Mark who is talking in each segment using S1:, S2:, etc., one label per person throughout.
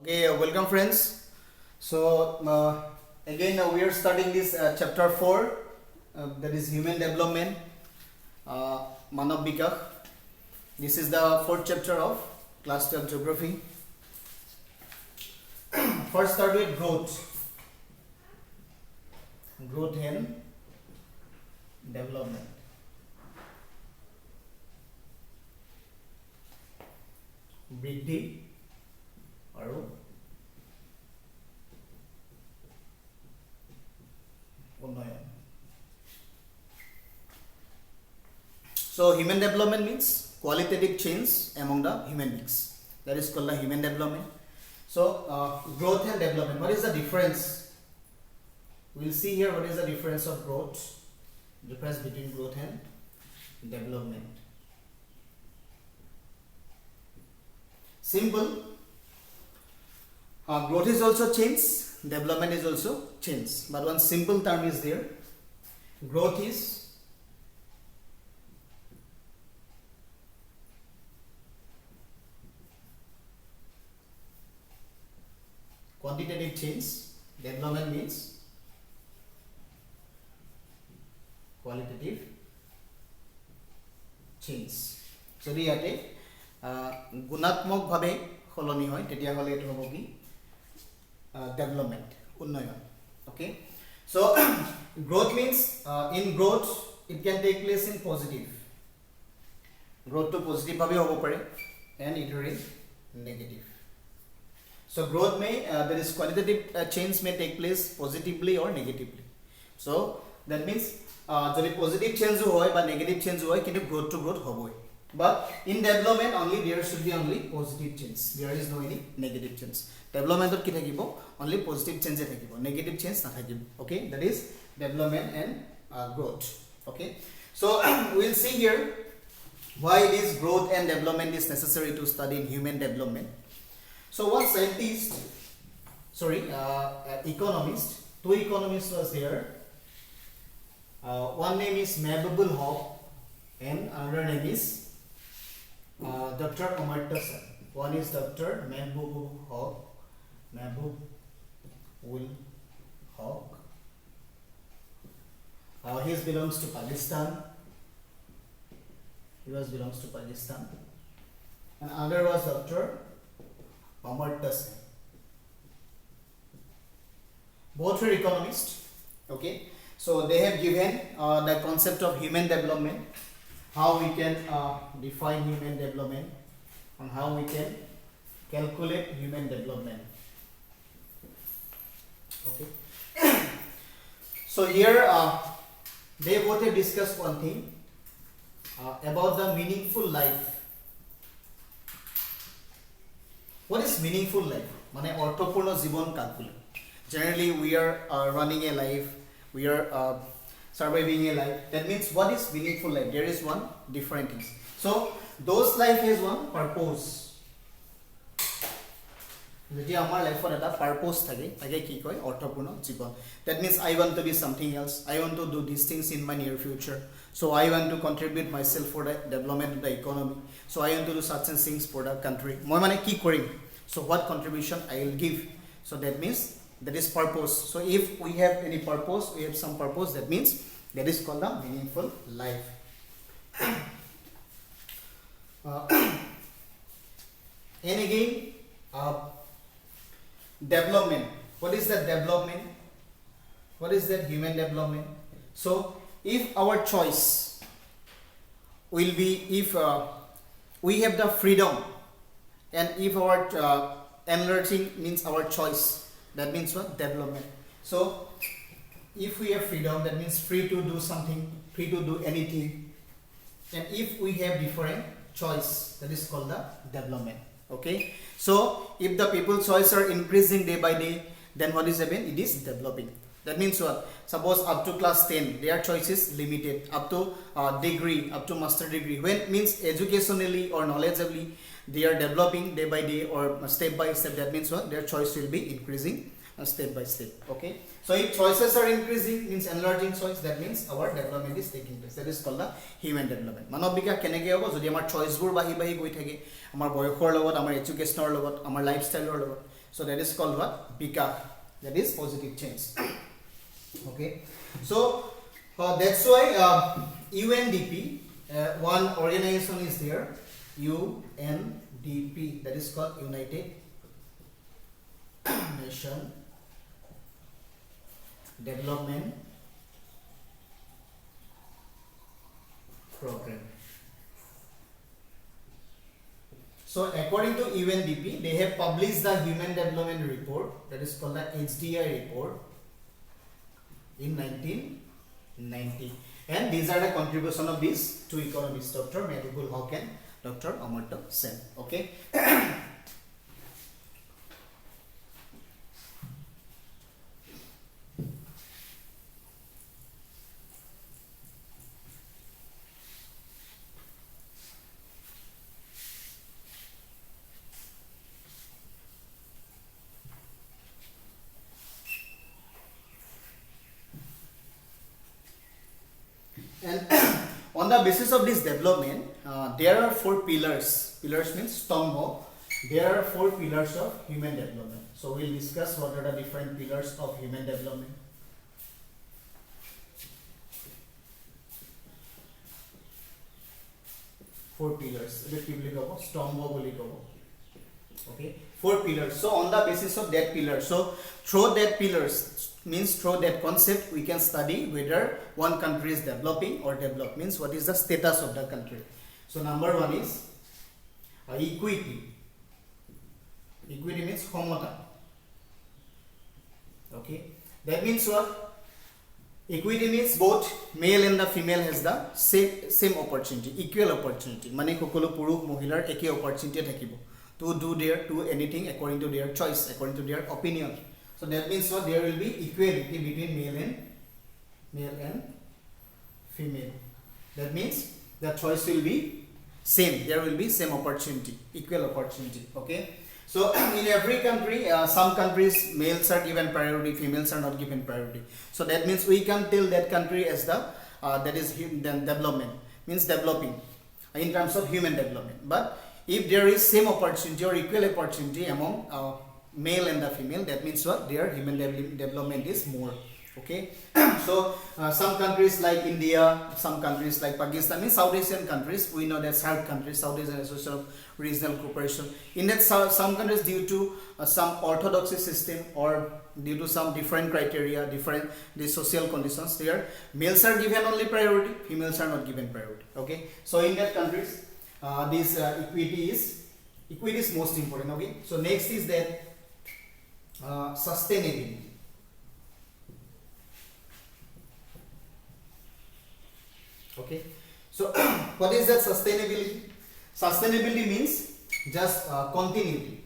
S1: Okay, welcome friends. So again we are starting this chapter 4, that is human development, Manav Bikash. This is the fourth chapter of class 12 geography. First start with growth and development. বৃদ্ধি আৰু উন্নয়ন. So human development means qualitative change among the human beings. That is called the human development. So growth and development. What is the difference? We'll see here what is the difference of growth. Difference between growth and development. Simple. Growth is also change. Development is also change. But one simple term is there. Growth is quantitative change. Development means qualitative change. যদি ইয়াতে গুণাত্মক ভাবে সলনি হয় তেতিয়া হলে এটো হ'ব কি development, unnayana. Okay, so growth means in growth it can take place in positive. Growth to positive bhabe hobo pare and it is negative. So growth may there is qualitative change may take place positively or negatively. So that means jodi positive change hoy ba negative change hoy kintu growth to growth hoboi. But in development only there should be only positive change. There is no any negative change. Development ki thakibo only positive change thakibo, negative change na thakibo. Okay, that is development and growth. Okay, so we'll see here why this growth and development is necessary to study in human development. So one scientist, economist, two economists was there. One name is Mehboob Haq and another name is Dr. Amartya Sen. One is Dr. Mehboob Haq. He belongs to Pakistan. And other was Dr. Amartya Sen. Both are economists. Okay, so they have given the concept of human development, how we can define human development, and how we can calculate human development. Okay. So here they both have discussed one thing about the meaningful life. What is meaningful life? Mane orthopurno jibon kaak bole. Generally we are running a life, we are surviving a life. That means what is meaningful life? There is one different things. So those life has one purpose. যদি আমার লাইফত এটা purpose থাকে তাকে কি কয় অর্থপূর্ণ জীবন. That means I want to be something else, I want to do these things in my near future, so I want to contribute myself for the development of the economy, so I want to do such and things for the country. মই মানে কি কৰিম, so what contribution I will give. So that means that is purpose. So if we have any purpose, we have some purpose, that means that is called the meaningful life. And again development. What is that development? What is that human development? So if our choice will be, if we have the freedom, and if our enlarging means our choice, that means what? Development. So if we have freedom, that means free to do something, free to do anything. And if we have different choice, that is called the development. Okay, so if the people's choice are increasing day by day, then what is happening? It is developing. That means what? Suppose up to class 10 their choice is limited, up to degree, up to master degree, when means educationally or knowledgeably they are developing day by day or step by step. That means what? Their choice will be increasing step by step. Okay, so if choices are increasing means enlarging choice, that means our development is taking place. That is called the human development. Manav bikash keneke hobo jodi amar choice bur bahi bahi goi thake, amar boyokhor logot, amar educational logot, amar lifestyle logot. So that is called what? Bikak. That is positive change. Okay. So that's why UNDP, one organization is there, UNDP, that is called United Nation Development Program. So according to UNDP, they have published the Human Development Report, that is called the HDI report, in 1990. And these are the contribution of these two economists, Dr. Mehboob Haq and Dr. Amartya Sen. Okay. And on the basis of this development, there are 4 pillars. Pillars means stombo. There are 4 pillars of human development. So we'll discuss what are the different pillars of human development. Four pillars. Stombo. Okay. 4 pillars. So on the basis of that pillar, so through that pillars means through that concept we can study whether one country is developing or developed, means what is the status of the country. So number 1 is equity. Equity means homota. Okay, that means what? Equity means both male and the female has the same opportunity, equal opportunity. Mane kokolo puruk mohilar eke opportunity thakibo to do anything according to their choice, according to their opinion. So that means what? There will be equality between male and female. That means the choice will be same. There will be same opportunity, equal opportunity. Okay. So in every country, some countries males are given priority, females are not given priority. So that means we can tell that country as the that is development, means developing in terms of human development. But if there is same opportunity or equal opportunity among male and the female, that means what? Their human development is more. Okay. So some countries like India, some countries like Pakistan, means South Asian countries, we know that SAARC countries, South Asian Association of Regional Cooperation, in that some countries due to some orthodoxy system or due to some different criteria, different the social conditions, there males are given only priority, females are not given priority. Okay. So in that countries, this equity is most important. Okay. So next is that sustainability. Okay. So what is that sustainability? Sustainability means just continuity.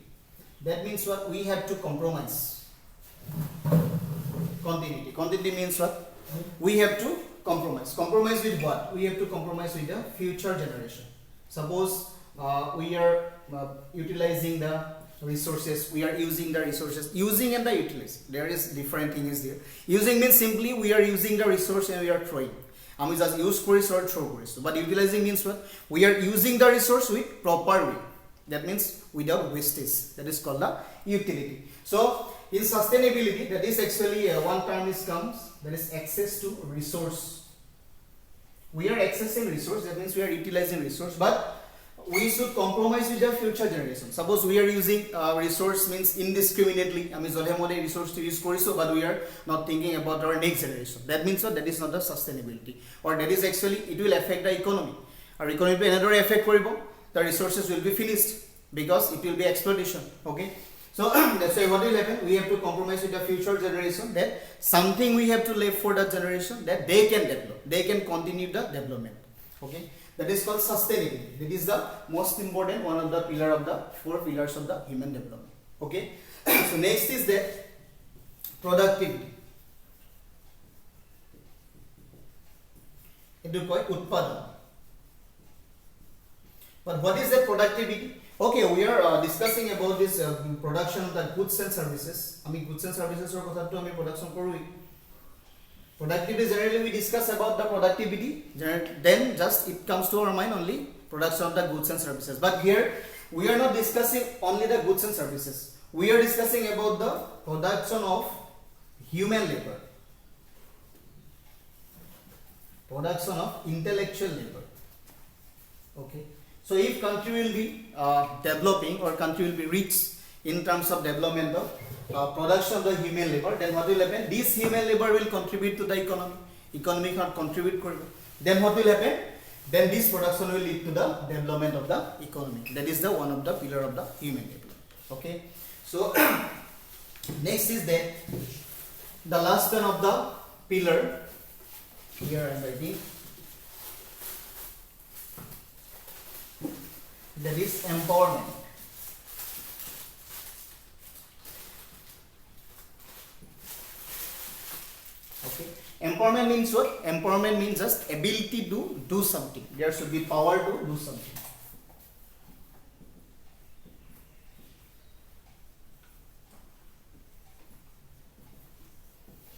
S1: That means what? We have to compromise. Continuity. Continuity means what? We have to compromise. Compromise with what? We have to compromise with the future generation. Suppose we are utilizing the resources, we are using the resources. Using and the utilize, there is different thing is there. Using means simply we are using the resource and we are throwing. আমি just use কৰিছো or throw কৰিছো. But utilizing means what? We are using the resource with proper way. That means without wastage. That is called the utility. So in sustainability, that is actually one term is comes, that is access to resource. We are accessing resource, that means we are utilizing resource, but we should compromise with the future generation. Suppose we are using resource means indiscriminately, I mean jolhe resource to use koriso, but we are not thinking about our next generation. That means what? That is not the sustainability, or that is actually it will affect the economy. Our economy will another affect koribo, the resources will be finished because it will be exploitation. Okay. So that's why what will happen? We have to compromise with the future generation, that something we have to leave for that generation, that they can develop, they can continue the development. Okay. That is called sustainability. That is the most important one of the pillar of the 4 pillars of the human development. Okay. So next is that productivity. But what is the productivity? Okay, we are discussing about this production of the goods and services. I mean goods and services or production korui. Productivity, generally we discuss about the productivity, then just it comes to our mind only production of the goods and services. But here we are not discussing only the goods and services. we are discussing about the production of human labor, production of intellectual labor. Okay, so if country will be developing or country will be rich in terms of development of production of the human labor, then what will happen? This human labor will contribute to the economy. Economy can contribute. Then what will happen? Then this production will lead to the development of the economy. That is the one of the pillar of the human labor. Okay. So next is that the last one of the pillar. Here I am writing. That is empowerment. Okay. Empowerment means what? Empowerment means just ability to do something. There should be power to do something.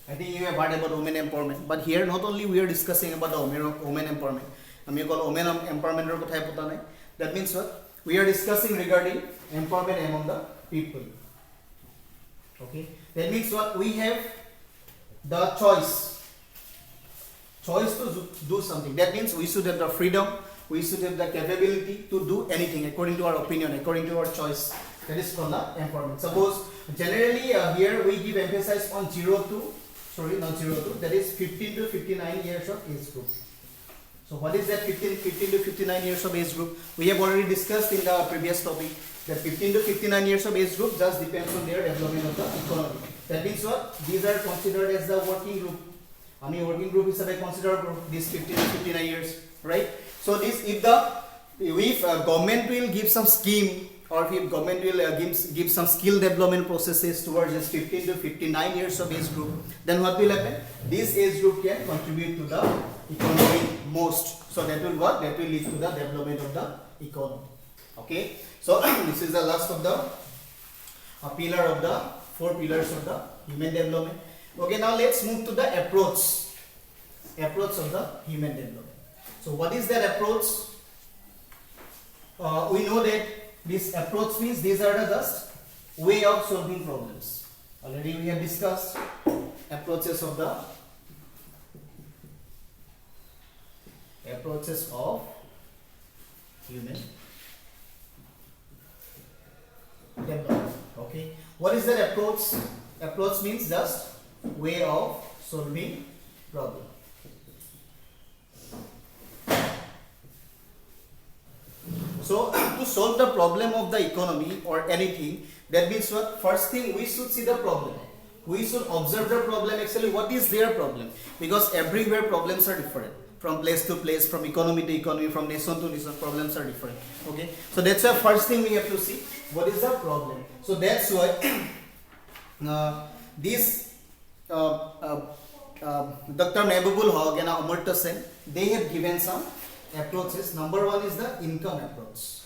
S1: I think you have heard about women empowerment, but here not only we are discussing about the women empowerment. We call women empowerment. That means what? We are discussing regarding empowerment among the people. Okay. That means what? We have the choice to do something. That means we should have the freedom, we should have the capability to do anything according to our opinion, according to our choice. That is called the empowerment. Suppose generally here we give emphasis on that is 15 to 59 years of age group. So what is that 15 to 59 years of age group? We have already discussed in the previous topic that 15 to 59 years of age group just depends on their development of the economy. That means what? These are considered as the working group. Working group is a considered group, this 15 to 59 years, right? So this if government will give some scheme, or if government will give some skill development processes towards this 15 to 59 years of age group, then what will happen? This age group can contribute to the economy most. So that will what? That will lead to the development of the economy. Okay. So this is the last of the pillar of the 4 pillars of the human development. Okay, now let's move to the approach of the human development. So what is that approach? We know that this approach means these are the just way of solving problems. Already we have discussed approaches of human development. Okay, what is that approach? Approach means just way of solving problem. So to solve the problem of the economy or anything, that means what? First thing, we should see the problem. We should observe the problem. Actually, what is their problem? Because everywhere problems are different. From place to place, from economy to economy, from nation to nation, problems are different. Okay, so that's the first thing we have to see. What is the problem? So that's why Dr. Mehbubul Haq and Amartya Sen, they have given some approaches. Number 1 is the income approach.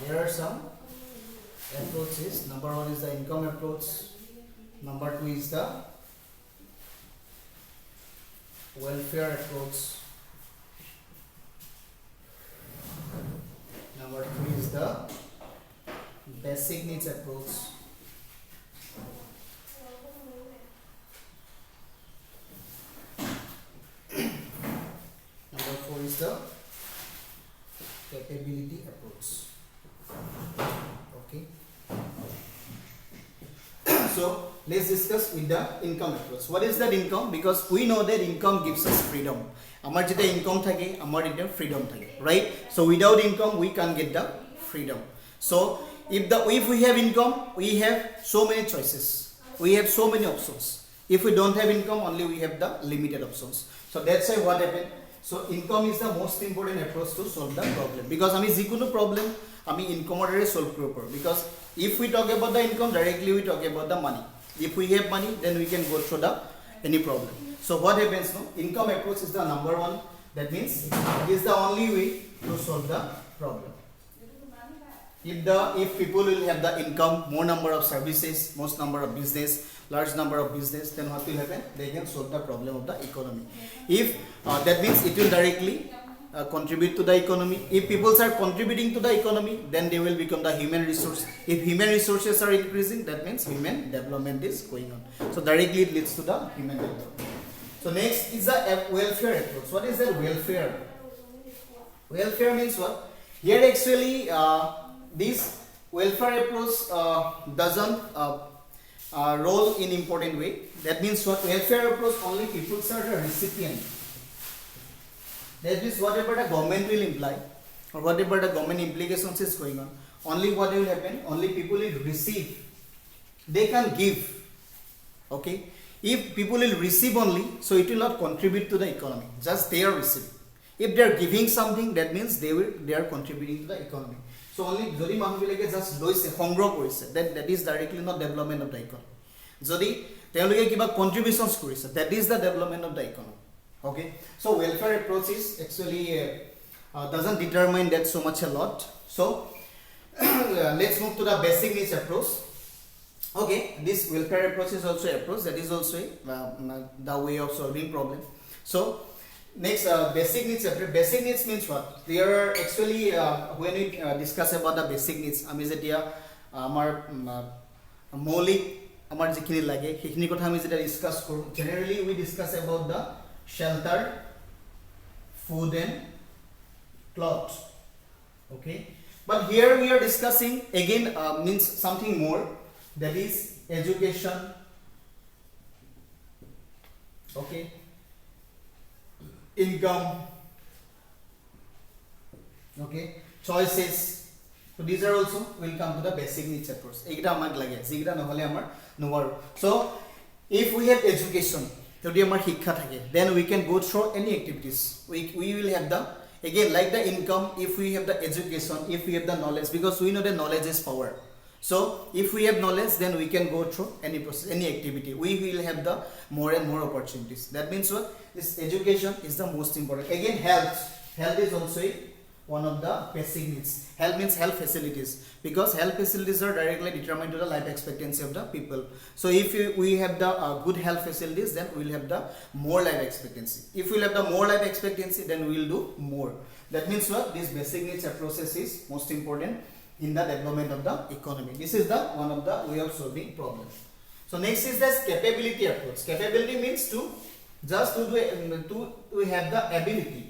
S1: There are some approaches. Number 1 is the income approach. Number 2 is the welfare approach. Number 3 is the basic needs approach. Number 4 is the capability approach. Okay. So let's discuss with the income approach. What is that income? Because we know that income gives us freedom. Amar jete income thake, amar jete freedom thake, right? So without income, we can't get the freedom. So if we have income, we have so many choices. We have so many options. If we don't have income, only we have the limited options. So that's why what happened. So income is the most important approach to solve the problem. Because ami jikono problem ami income order solve koribo paro. Because if we talk about the income, directly we talk about the money. If we have money, then we can go through any problem. So what happens? No, income approach is the number 1. That means it is the only way to solve the problem. If people will have the income, more number of services, most number of business, large number of business, then what will happen? They can solve the problem of the economy. If that means it will directly contribute to the economy. If peoples are contributing to the economy, then they will become the human resource. If human resources are increasing, that means human development is going on. So directly it leads to the human development. So next is the welfare approach. What is the welfare? Welfare means what? Here actually this welfare approach doesn't roll in important way. That means what? Welfare approach only people are the recipient. That means whatever the government will imply or whatever the government implications is going on, only what will happen? Only people will receive. They can give. Okay. If people will receive only, so it will not contribute to the economy. Just they are receiving. If they are giving something, that means they are contributing to the economy. So only jodi manu bilage just loise সংগ্ৰহ কৰিছে, that is directly not development of the economy. Jodi তেওঁলোকে কিবা contributions কৰিছে, that is the development of the economy. Okay, so welfare approach is actually doesn't determine that so much a lot. So let's move to the basic needs approach. Okay, this welfare approach is also approach, that is also the way of solving problem. So next, basic needs approach. Basic needs means what? They are actually when we discuss about the basic needs, আমি যেতিয়া আমাৰ মৌলিক আমাৰ যিখিনি লাগে সেইখিনি কথা আমি যেতিয়া ডিসকাস কৰো, generally we discuss about the shelter, food and clothes. Okay, but here we are discussing again means something more, that is education. Okay, income. Okay, choices. So these are also will come to the basic needs approach. Ekta amak lage jigita nohole amar nowaru. So if we have education, যদি আমাৰ শিক্ষা থাকে, then we can go through any activities. We will have the, again like the income, if we have the education, if we have the knowledge, because we know that knowledge is power. So if we have knowledge, then we can go through any process, any activity. We will have the more and more opportunities. That means what? This education is the most important. Again, health is also one of the basic needs. Health means health facilities, because health facilities are directly determined to the life expectancy of the people. So if we have the good health facilities, then we will have the more life expectancy. If we will have the more life expectancy, then we will do more. That means what? This basic needs process is most important in the development of the economy. This is the one of the way of solving problems. So next is this capability approach. Capability means to just to have the ability.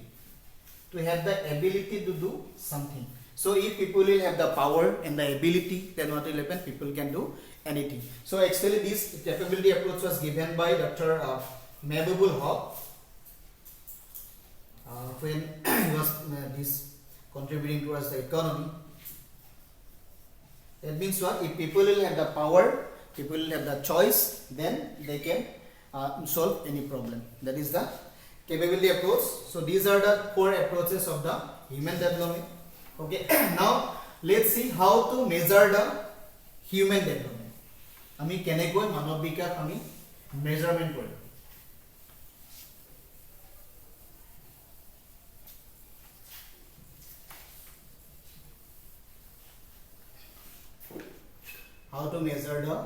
S1: To have the ability to do something. So if people will have the power and the ability, then what will happen? People can do anything. So actually this capability approach was given by Dr. Mehboob Haq when he was contributing towards the economy. That means what? If people will have the power, people will have the choice, then they can solve any problem. That is the capability approach. So these are the core approaches of the human development. Okay, now let's see how to measure the human development. Ami kenekoi manav bikas ami measurement korim. How to measure the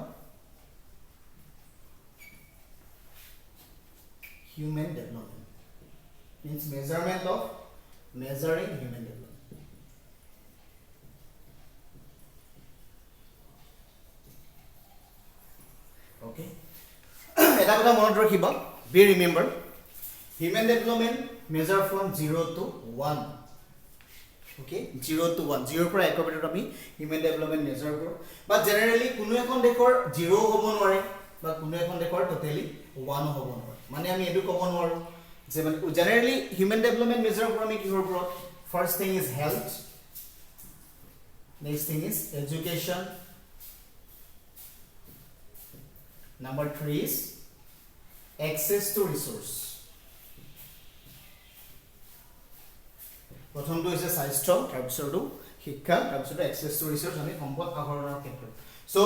S1: human development. Means measurement of measuring human development. Okay. Eta kotha monot rakhiba. Be remember, human development measure from 0 to 1. Okay, 0 to 1. 0 পৰা 1 ভিতৰত আমি human development measure কৰো. But generally কোনো এখন দেশৰ 0 হ'ব নোৱাৰে বা কোনো এখন দেশৰ totally 1 হ'ব নোৱাৰে. মানে আমি এটো ক'ব নোৱাৰো যে generally human development measure কৰো আমি কিহৰ ওপৰত? First thing is health. Next thing is education. Number 3 is access to resource. প্ৰথমটো হৈছে স্বাস্থ্য, তাৰপিছতো শিক্ষা, তাৰপিছতো access to resource আমি সম্পদ আহৰণৰ ক্ষেত্ৰত. So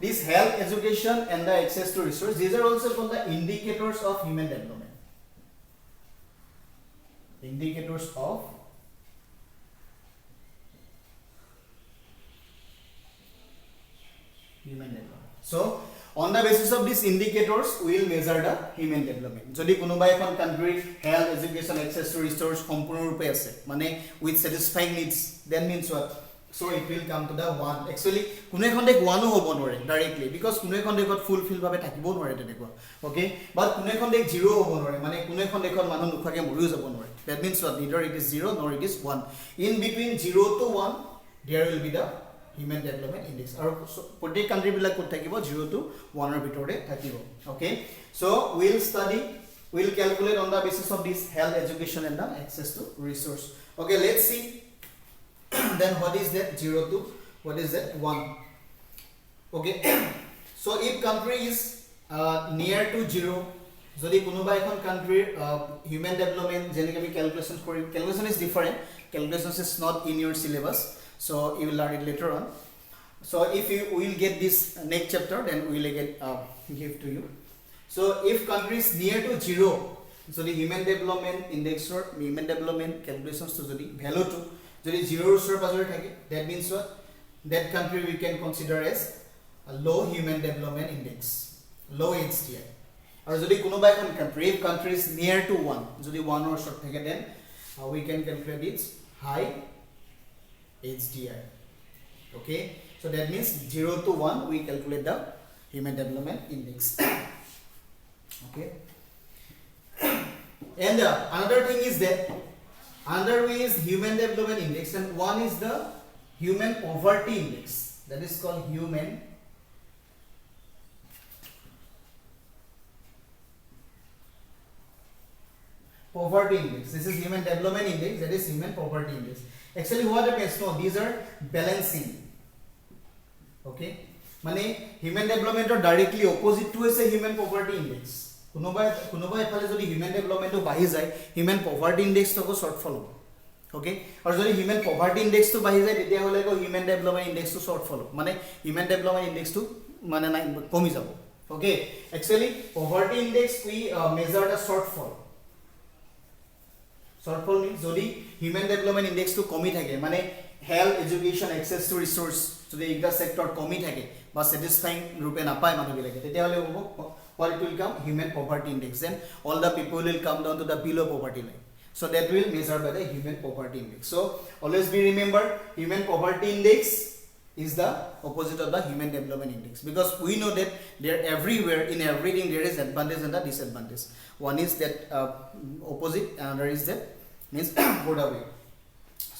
S1: this health, education and the access to resource, these are also called the indicators of human development. Indicators of human development. So On the basis of these indicators, we will measure the human development. Jodi konoba ekhon country health, education, access to resource সম্পূৰ্ণ ৰূপে আছে মানে with satisfying needs, then means what? So it will come to the one. Actually কোনো এখন দেখ one হ'ব নোৱাৰে directly because কোনো এখন দেখত fulfill ভাবে থাকিব নোৱাৰে তেনেকুৱা. Okay, but কোনো এখন দেখ zero হ'ব নোৱাৰে মানে কোনো এখন দেখত মানুহ নুখাকে মৰিও যাব নোৱাৰে. That means what? Neither it is zero nor it is one. In between 0 to 1 there will be the human development index. Our প্রত্যেক country বিলাক কত থাকিব 0 to 1 এর ভিতরে থাকিব. Okay, so we'll calculate on the basis of this health, education and the access to resource. Okay, let's see then what is that 0 to what is that 1. Okay, so if country is near to 0, যদি কোনোবা এখন country human development যেনেকৈ আমি calculation Karim, calculation is different, calculation is not in your syllabus, so you will learn it later on. So if you will get this next chapter, then we will again give to you. So if country is near to 0, so the human development index or human development calculations to the value to যদি 0 ওচৰ পাজৰে থাকে, that means what? That country we can consider as a low human development index, low HDI. Or যদি কোনোবা এখন country, if country is near to 1, যদি 1 or short থাকে, then we can calculate its high HDI. Okay, so that means 0 to 1 we calculate the human development index. Okay, and another thing is that another way is human development index, and one is the human poverty index, that is called human poverty index. This is human development index, that is human poverty index. Actually what happens, no, these are balancing. Okay, মানে human development or directly opposite to is a human poverty index. কোনোবা এফালে যদি human development তো বাঢ়ি যায়, human poverty index তো shortfall হ'ব. Okay, আৰু যদি human poverty index তো বাঢ়ি যায় তেতিয়া হলে human development index তো shortfall হ'ব, মানে human development index তো মানে নাই কমি যাব. Okay, actually poverty index we measure the shortfall. Shortfall means যদি human development index to কমি থাকে মানে health, education, access to resource যদি এইটা sector কমি থাকে বা satisfying রূপে নাপায় মানুহবিলাকে তেতিয়া হলে হ'ব what it will come human poverty index, then all the people will come down to the below poverty line, so that will measure by the human poverty index. So always be remember human poverty index is the opposite of the human development index, because we know that there everywhere in everything there is advantage and the disadvantage. One is that opposite, another is that means both away.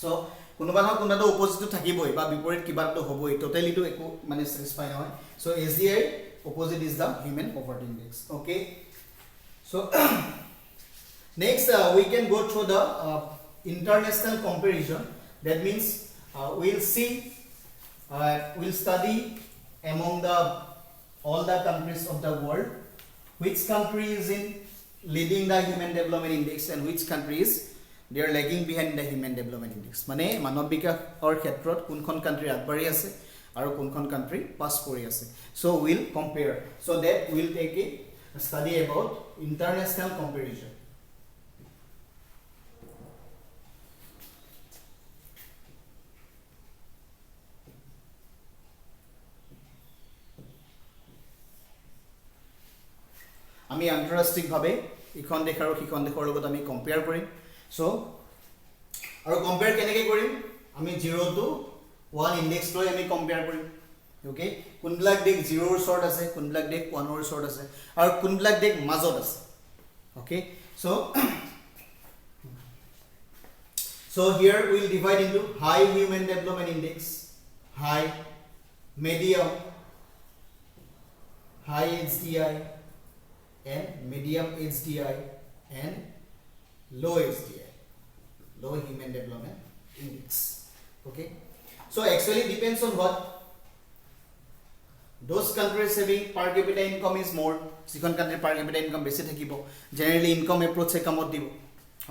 S1: So কোনোবা না কোনোটা opposite to থাকিবই বা বিপৰীত কিবা তো হ'বই, totally তো একো মানে satisfy নহয়. So SDI opposite is the human poverty index. Okay, so next we can go through the international comparison. That means we'll see we'll study among all the countries of the world which country is in leading the human development index and which country is they are lagging behind the human development index. মানে মানৱ বিকাশৰ ক্ষেত্ৰত কোনখন country আগবাঢ়ি আছে আৰু কোনখন country পাছ কৰি আছে. So we'll compare, so that we'll take a study about international comparison. আমি আন্তঃৰাষ্ট্ৰীয় ভাৱে ইখন দেশ আৰু সিখন দেশৰ লগত আমি কম্পেয়াৰ কৰিম. So আৰু কম্পেয়াৰ কেনেকৈ কৰিম, আমি 0 to 1 ইনডেক্স লৈ আমি কম্পেয়াৰ কৰিম. ওকে, কোনবিলাক দেশ 0 ৰ ওচৰত আছে, কোনবিলাক দেশ 1 ৰ ওচৰত আছে আৰু কোনবিলাক দেশ মাজত আছে. Okay, so here we will divide into high human development index, high, medium, high HDI and medium HDI and low HDI, low human development index. Okay, so actually depends on what those countries having per capita income is more, second country per capita income বেছি থাকিব, generally income approach এ কামত দিব.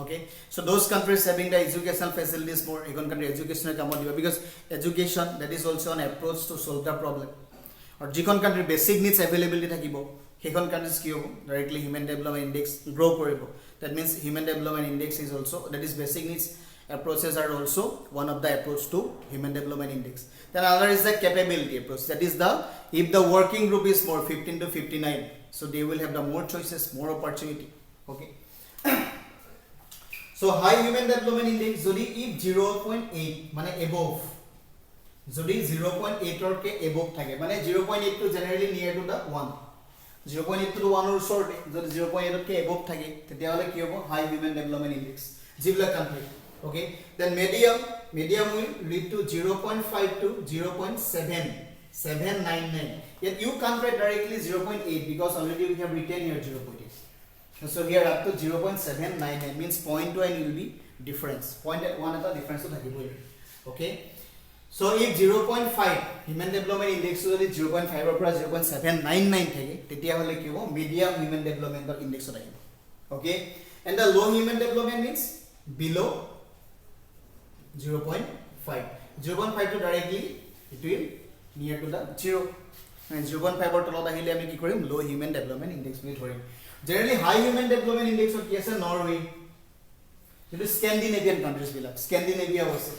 S1: Okay, so those countries having the educational facilities more, second country education কামত দিব, because education that is also an approach to solve the problem. or যিখন country basic needs availability থাকিব সেইখন countries কি হ'ব directly human development index grow কৰিব. That means human development index is also, that is basic needs approaches are also one of the approach to human development index. Then another is the capability approach. That is the, if the working group is more 15 to 59, so they will have the more choices, more opportunity. Okay. So high human development index jodi if 0.8 mane above, jodi 0.8 or ke above thake mane 0.8 to generally near to the 1, 0.8 to 1 or short, jodi 0.8 ke above thake tetia hole ki hobo high human development index jibla country. Okay. Then medium will lead to 0.5 to 0.799. Yet you can't write directly 0.8 because already we have written here 0.8. So here up to 0.799 means 0.2 will be difference. 0.1 the difference to the. Okay. So if 0.5 human development index is 0.5 or 0.799 thake, tetia hole ki hobo medium human development index hobo. Okay. And the low human development means below 0.5. 0.5 to directly it will near to the 0. And 0.5 or tolot ahile ami ki korim low human development index boli thorim. Generally high human development index or ki ase Norway, it is Scandinavian countries bilak. Scandinavia was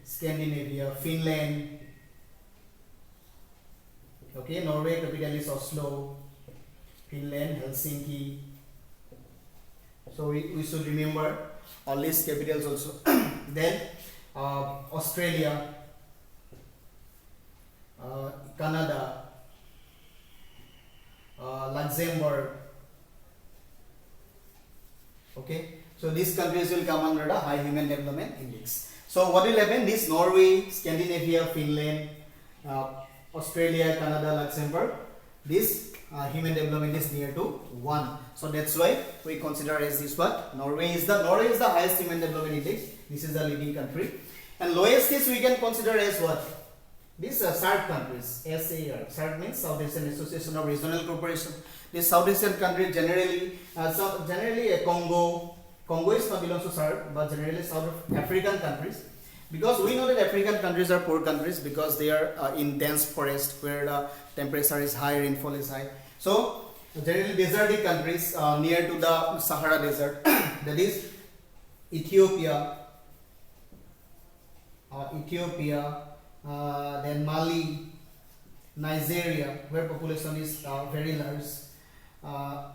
S1: Scandinavia, Finland. Okay, Norway capital is Oslo, Finland Helsinki. So we should remember all these capitals also. Then Australia, Canada, Luxembourg. Okay, so these countries will come under the high human development index. So what will happen? This Norway, Scandinavia, Finland, Australia, Canada, Luxembourg, this human development is near to 1. So that's why we consider as this what Norway is the highest human development index. This is the leading country. And lowest is we can consider as what? These SAARC countries. SAARC. SAARC means South Asian Association of Regional Cooperation. These South Asian countries generally, Congo is not belongs to SAARC, but generally South African countries. Because we know that African countries are poor countries because they are in dense forest where the temperature is high, rainfall is high. So generally desertic countries near to the Sahara Desert, that is Ethiopia, then Mali, Nigeria, where population is very large,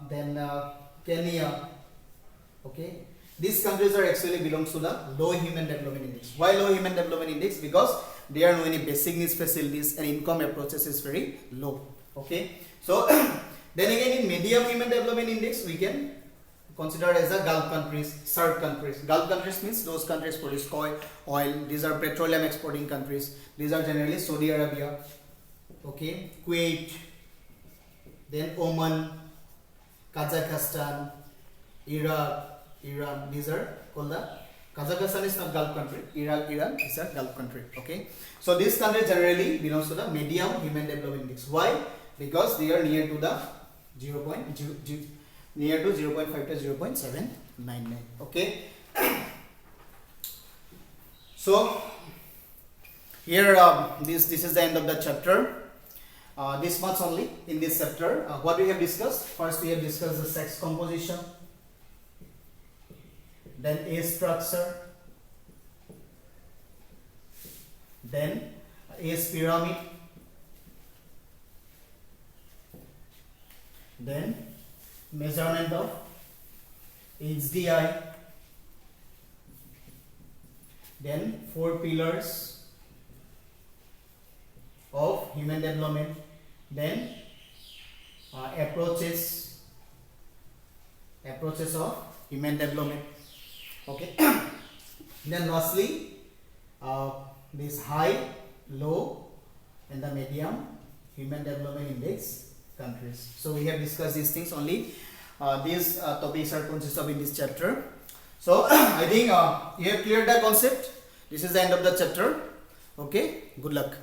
S1: then Kenya. Okay, these countries are actually belongs to the low human development index. Why low human development index? Because there are no any basic needs facilities and income approaches is very low. Okay, so then again in medium human development index we can consider as a Gulf countries, SAARC countries. Gulf countries means those countries produce oil. These are petroleum exporting countries. These are generally Saudi Arabia, okay, Kuwait, then Oman, Kazakhstan, Iraq, Iran. These are called the Kazakhstan is not Gulf country. Iran is a Gulf country. Okay, so these countries generally belongs to the medium human development index. Why? Because they are near to the 0.5 to 0.799. Okay. So here this is the end of the chapter. This much only in this chapter. What we have discussed? First we have discussed the sex composition, then age structure, then age pyramid, then measurement of HDI, then 4 pillars of human development, then approaches of human development. Okay. Then lastly this high, low and the medium human development index countries. So we have discussed these things only. These topics are consist of in this chapter. So I think you have cleared the concept. This is the end of the chapter. Okay, good luck.